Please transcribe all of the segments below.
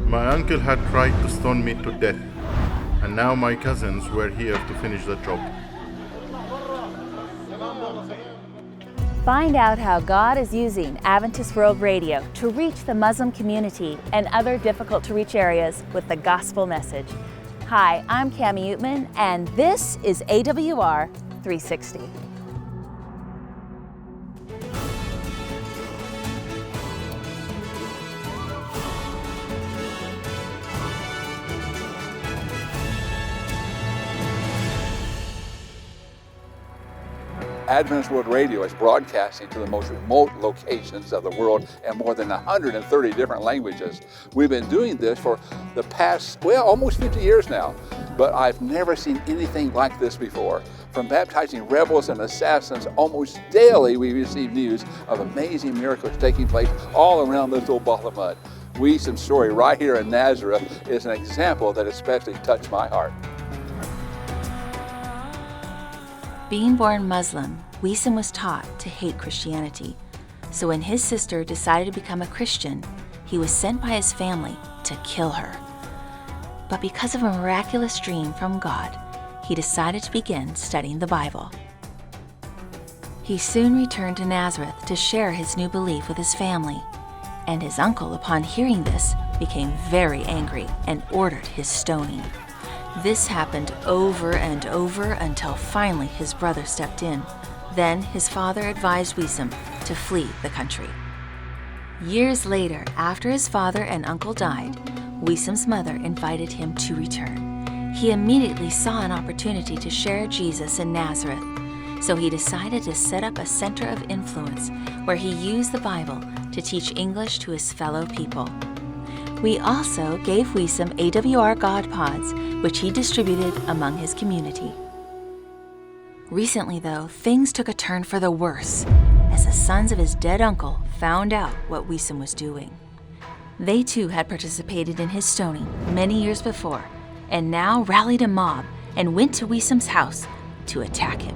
My uncle had tried to stone me to death, and now my cousins were here to finish the job. Find out how God is using Adventist World Radio to reach the Muslim community and other difficult to reach areas with the gospel message. Hi, I'm Cami Utman, and this is AWR 360. Adventist World Radio is broadcasting to the most remote locations of the world in more than 130 different languages. We've been doing this for the past, almost 50 years now, but I've never seen anything like this before. From baptizing rebels and assassins, almost daily we receive news of amazing miracles taking place all around this little ball of mud. Wisam's story right here in Nazareth is an example that especially touched my heart. Being born Muslim, Wisam was taught to hate Christianity. So when his sister decided to become a Christian, he was sent by his family to kill her. But because of a miraculous dream from God, he decided to begin studying the Bible. He soon returned to Nazareth to share his new belief with his family, and his uncle, upon hearing this, became very angry and ordered his stoning. This happened over and over until finally his brother stepped in. Then his father advised Wisam to flee the country. Years later, after his father and uncle died, Wisam's mother invited him to return. He immediately saw an opportunity to share Jesus in Nazareth, so he decided to set up a center of influence where he used the Bible to teach English to his fellow people. We also gave Wisam AWR God Pods, which he distributed among his community. Recently, though, things took a turn for the worse as the sons of his dead uncle found out what Wisam was doing. They too had participated in his stoning many years before and now rallied a mob and went to Wisam's house to attack him.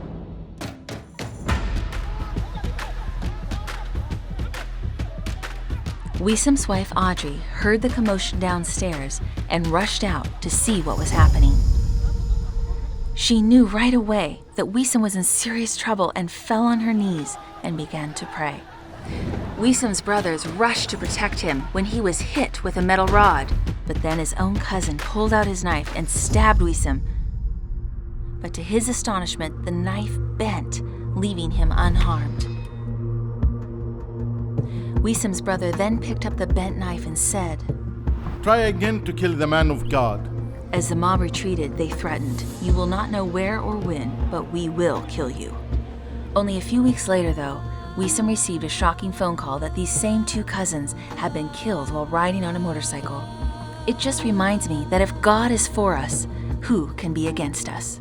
Wisam's wife Audrey heard the commotion downstairs and rushed out to see what was happening. She knew right away that Wisam was in serious trouble and fell on her knees and began to pray. Wisam's brothers rushed to protect him when he was hit with a metal rod, but then his own cousin pulled out his knife and stabbed Wisam. But to his astonishment, the knife bent, leaving him unharmed. Wisam's brother then picked up the bent knife and said, "Try again to kill the man of God." As the mob retreated, they threatened, "You will not know where or when, but we will kill you." Only a few weeks later, though, Wisam received a shocking phone call that these same two cousins had been killed while riding on a motorcycle. It just reminds me that if God is for us, who can be against us?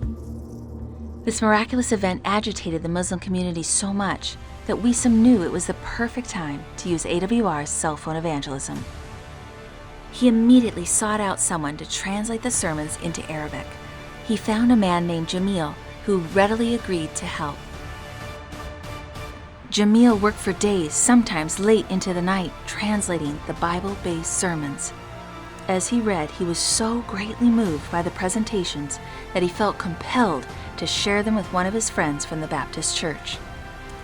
This miraculous event agitated the Muslim community so much that Wisam knew it was the perfect time to use AWR's cell phone evangelism. He immediately sought out someone to translate the sermons into Arabic. He found a man named Jamil who readily agreed to help. Jamil worked for days, sometimes late into the night, translating the Bible-based sermons. As he read, he was so greatly moved by the presentations that he felt compelled to share them with one of his friends from the Baptist church.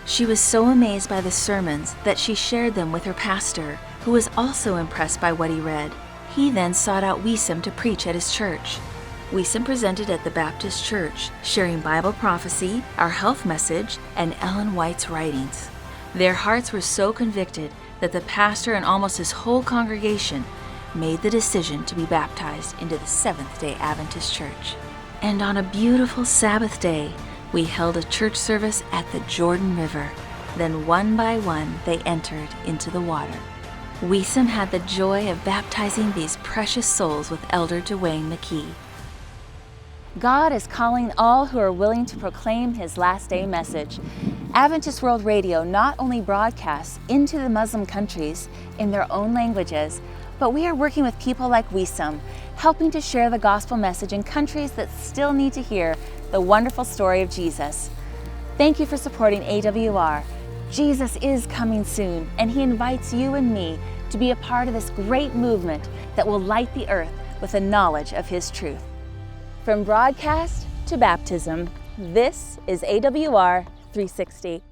She was so amazed by the sermons that she shared them with her pastor, who was also impressed by what he read. He then sought out Wisam to preach at his church. Wisam presented at the Baptist church, sharing Bible prophecy, our health message, and Ellen White's writings. Their hearts were so convicted that the pastor and almost his whole congregation made the decision to be baptized into the Seventh-day Adventist Church. And on a beautiful Sabbath day, we held a church service at the Jordan River. Then one by one, they entered into the water. Wisam had the joy of baptizing these precious souls with Elder Dwayne McKee. God is calling all who are willing to proclaim His last day message. Adventist World Radio not only broadcasts into the Muslim countries in their own languages, but we are working with people like Wisam, helping to share the gospel message in countries that still need to hear the wonderful story of Jesus. Thank you for supporting AWR. Jesus is coming soon, and He invites you and me to to be a part of this great movement that will light the earth with the knowledge of His truth. From broadcast to baptism, this is AWR 360.